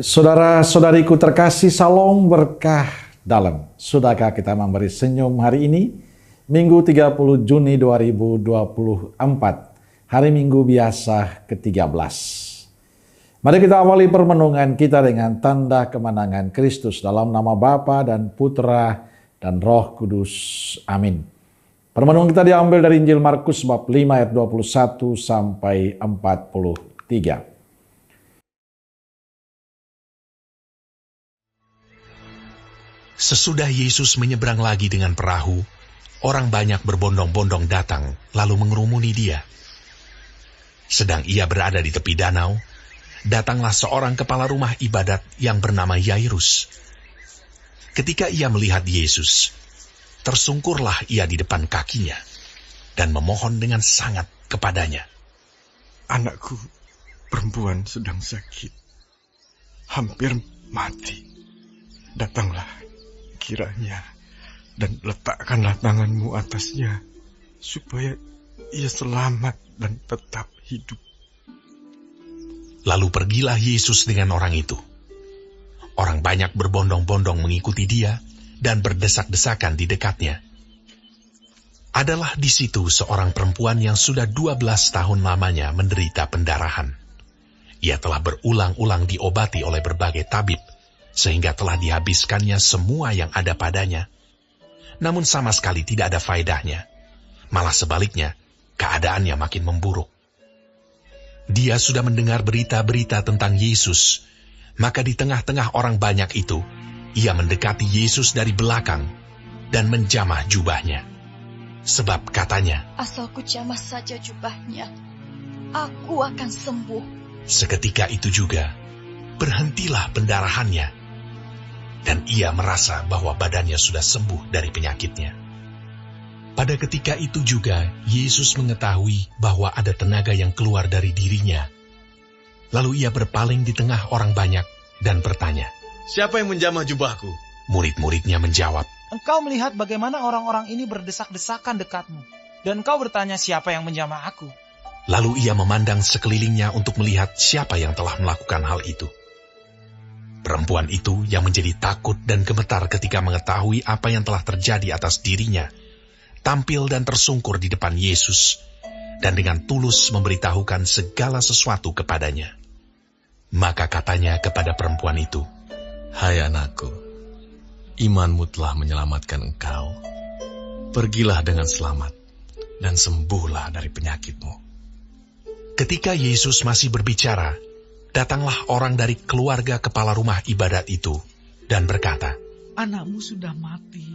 Saudara-saudariku terkasih, salam berkah dalam. Sudahkah kita memberi senyum hari ini? Minggu 30 Juni 2024, hari Minggu biasa ke-13. Mari kita awali permenungan kita dengan tanda kemenangan Kristus dalam nama Bapa dan Putra dan Roh Kudus. Amin. Permenungan kita diambil dari Injil Markus bab 5 ayat 21 sampai 43. Sesudah Yesus menyeberang lagi dengan perahu, orang banyak berbondong-bondong datang lalu mengerumuni dia. Sedang ia berada di tepi danau, datanglah seorang kepala rumah ibadat yang bernama Yairus. Ketika ia melihat Yesus, tersungkurlah ia di depan kakinya dan memohon dengan sangat kepadanya. Anakku perempuan sedang sakit, hampir mati. Datanglah kiranya dan letakkanlah tanganmu atasnya, supaya ia selamat dan tetap hidup. Lalu pergilah Yesus dengan orang itu. Orang banyak berbondong-bondong mengikuti dia dan berdesak-desakan di dekatnya. Adalah di situ seorang perempuan yang sudah 12 tahun lamanya menderita pendarahan. Ia telah berulang-ulang diobati oleh berbagai tabib, sehingga telah dihabiskannya semua yang ada padanya. Namun sama sekali tidak ada faedahnya. Malah sebaliknya, keadaannya makin memburuk. Dia sudah mendengar berita-berita tentang Yesus, maka di tengah-tengah orang banyak itu, ia mendekati Yesus dari belakang dan menjamah jubahnya. Sebab katanya, asal ku jamah saja jubahnya, aku akan sembuh. Seketika itu juga, berhentilah pendarahannya, dan ia merasa bahwa badannya sudah sembuh dari penyakitnya. Pada ketika itu juga, Yesus mengetahui bahwa ada tenaga yang keluar dari dirinya. Lalu ia berpaling di tengah orang banyak dan bertanya, "Siapa yang menjamah jubahku?" Murid-muridnya menjawab, "Engkau melihat bagaimana orang-orang ini berdesak-desakan dekatmu, dan engkau bertanya siapa yang menjamah aku." Lalu ia memandang sekelilingnya untuk melihat siapa yang telah melakukan hal itu. Perempuan itu yang menjadi takut dan gemetar ketika mengetahui apa yang telah terjadi atas dirinya, tampil dan tersungkur di depan Yesus, dan dengan tulus memberitahukan segala sesuatu kepadanya. Maka katanya kepada perempuan itu, "Hai anakku, imanmu telah menyelamatkan engkau. Pergilah dengan selamat, dan sembuhlah dari penyakitmu." Ketika Yesus masih berbicara, datanglah orang dari keluarga kepala rumah ibadat itu dan berkata, "Anakmu sudah mati.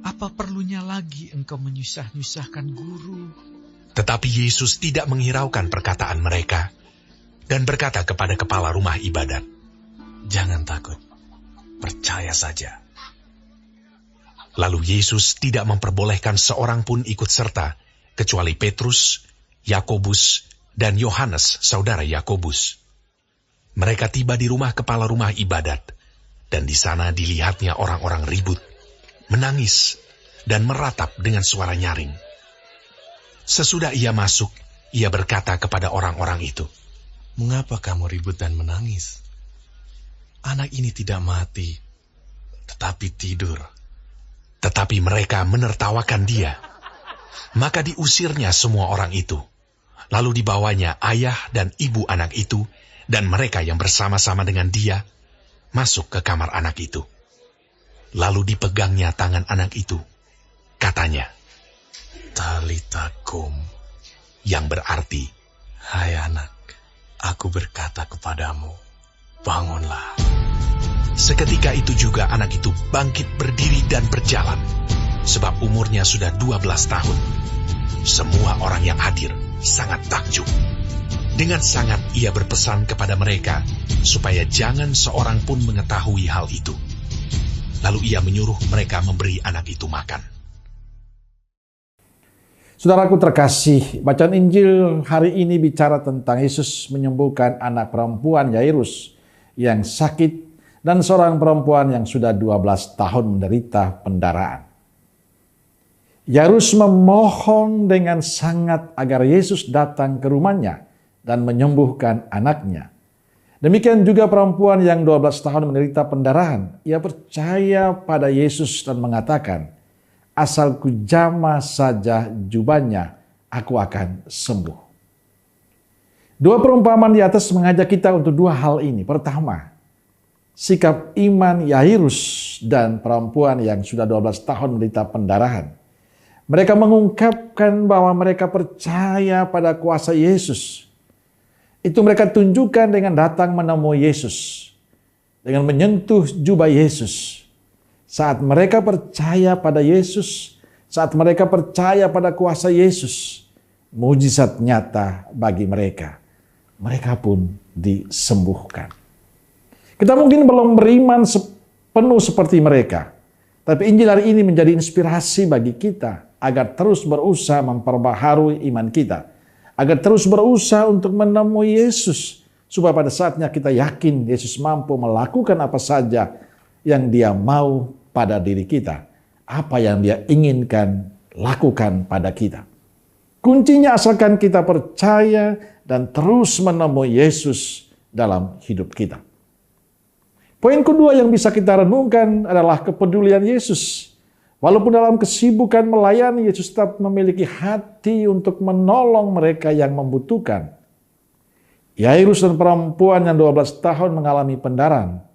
Apa perlunya lagi engkau menyusah-nyusahkan guru?" Tetapi Yesus tidak menghiraukan perkataan mereka dan berkata kepada kepala rumah ibadat, "Jangan takut, percaya saja." Lalu Yesus tidak memperbolehkan seorang pun ikut serta, kecuali Petrus, Yakobus, dan Yohanes, saudara Yakobus. Mereka tiba di rumah kepala rumah ibadat, dan di sana dilihatnya orang-orang ribut, menangis, dan meratap dengan suara nyaring. Sesudah ia masuk, ia berkata kepada orang-orang itu, "Mengapa kamu ribut dan menangis? Anak ini tidak mati, tetapi tidur." Tetapi mereka menertawakan dia. Maka diusirnya semua orang itu. Lalu dibawanya ayah dan ibu anak itu, dan mereka yang bersama-sama dengan dia, masuk ke kamar anak itu. Lalu dipegangnya tangan anak itu. Katanya, "Talita kum," yang berarti, "Hai anak, aku berkata kepadamu, bangunlah." Seketika itu juga anak itu bangkit berdiri dan berjalan, sebab umurnya sudah 12 tahun. Semua orang yang hadir sangat takjub. Dengan sangat ia berpesan kepada mereka, supaya jangan seorang pun mengetahui hal itu. Lalu ia menyuruh mereka memberi anak itu makan. Saudaraku terkasih, bacaan Injil hari ini bicara tentang Yesus menyembuhkan anak perempuan Yairus yang sakit dan seorang perempuan yang sudah 12 tahun menderita pendarahan. Yairus memohon dengan sangat agar Yesus datang ke rumahnya dan menyembuhkan anaknya. Demikian juga perempuan yang 12 tahun menderita pendarahan. Ia percaya pada Yesus dan mengatakan, asal ku jamah saja jubahnya, aku akan sembuh. Dua perumpamaan di atas mengajak kita untuk dua hal ini. Pertama, sikap iman Yairus dan perempuan yang sudah 12 tahun menderita pendarahan. Mereka mengungkapkan bahwa mereka percaya pada kuasa Yesus. Itu mereka tunjukkan dengan datang menemui Yesus, dengan menyentuh jubah Yesus. Saat mereka percaya pada Yesus, saat mereka percaya pada kuasa Yesus, mujizat nyata bagi mereka. Mereka pun disembuhkan. Kita mungkin belum beriman penuh seperti mereka, tapi Injil hari ini menjadi inspirasi bagi kita agar terus berusaha memperbaharui iman kita, agar terus berusaha untuk menemui Yesus, supaya pada saatnya kita yakin Yesus mampu melakukan apa saja yang Dia mau pada diri kita, apa yang Dia inginkan lakukan pada kita. Kuncinya asalkan kita percaya dan terus menemui Yesus dalam hidup kita. Poin kedua yang bisa kita renungkan adalah kepedulian Yesus. Walaupun dalam kesibukan melayani, Yesus tetap memiliki hati untuk menolong mereka yang membutuhkan. Yairus dan perempuan yang 12 tahun mengalami pendarahan.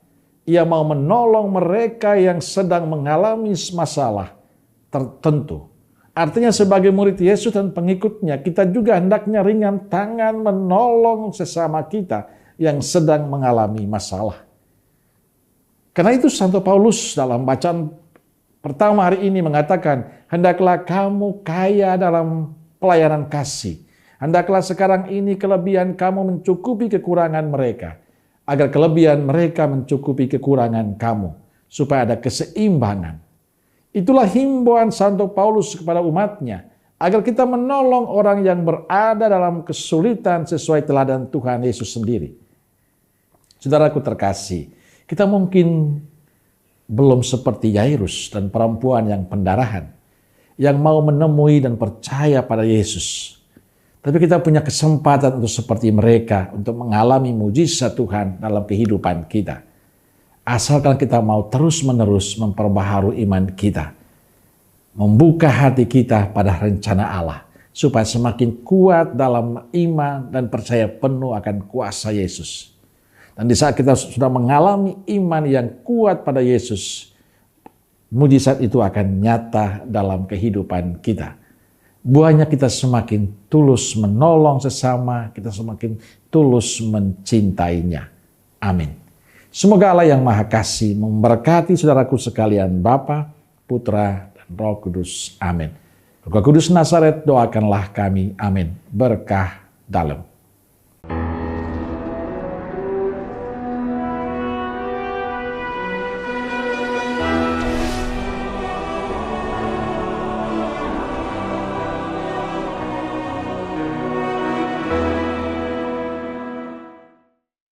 Ia mau menolong mereka yang sedang mengalami masalah tertentu. Artinya sebagai murid Yesus dan pengikutnya, kita juga hendaknya ringan tangan menolong sesama kita yang sedang mengalami masalah. Karena itu Santo Paulus dalam bacaan pertama hari ini mengatakan, hendaklah kamu kaya dalam pelayanan kasih. Hendaklah sekarang ini kelebihan kamu mencukupi kekurangan mereka, agar kelebihan mereka mencukupi kekurangan kamu, supaya ada keseimbangan. Itulah himbauan Santo Paulus kepada umatnya, agar kita menolong orang yang berada dalam kesulitan sesuai teladan Tuhan Yesus sendiri. Saudaraku terkasih, kita mungkin belum seperti Yairus dan perempuan yang pendarahan, yang mau menemui dan percaya pada Yesus. Tapi kita punya kesempatan untuk seperti mereka, untuk mengalami mujizat Tuhan dalam kehidupan kita. Asalkan kita mau terus-menerus memperbaharui iman kita, membuka hati kita pada rencana Allah, supaya semakin kuat dalam iman dan percaya penuh akan kuasa Yesus. Dan di saat kita sudah mengalami iman yang kuat pada Yesus, mujizat itu akan nyata dalam kehidupan kita. Buahnya kita semakin tulus menolong sesama, kita semakin tulus mencintainya. Amin. Semoga Allah yang Maha Kasih memberkati saudaraku sekalian, Bapa, Putra, dan Roh Kudus. Amin. Roh Kudus Nazaret, doakanlah kami. Amin. Berkah dalam.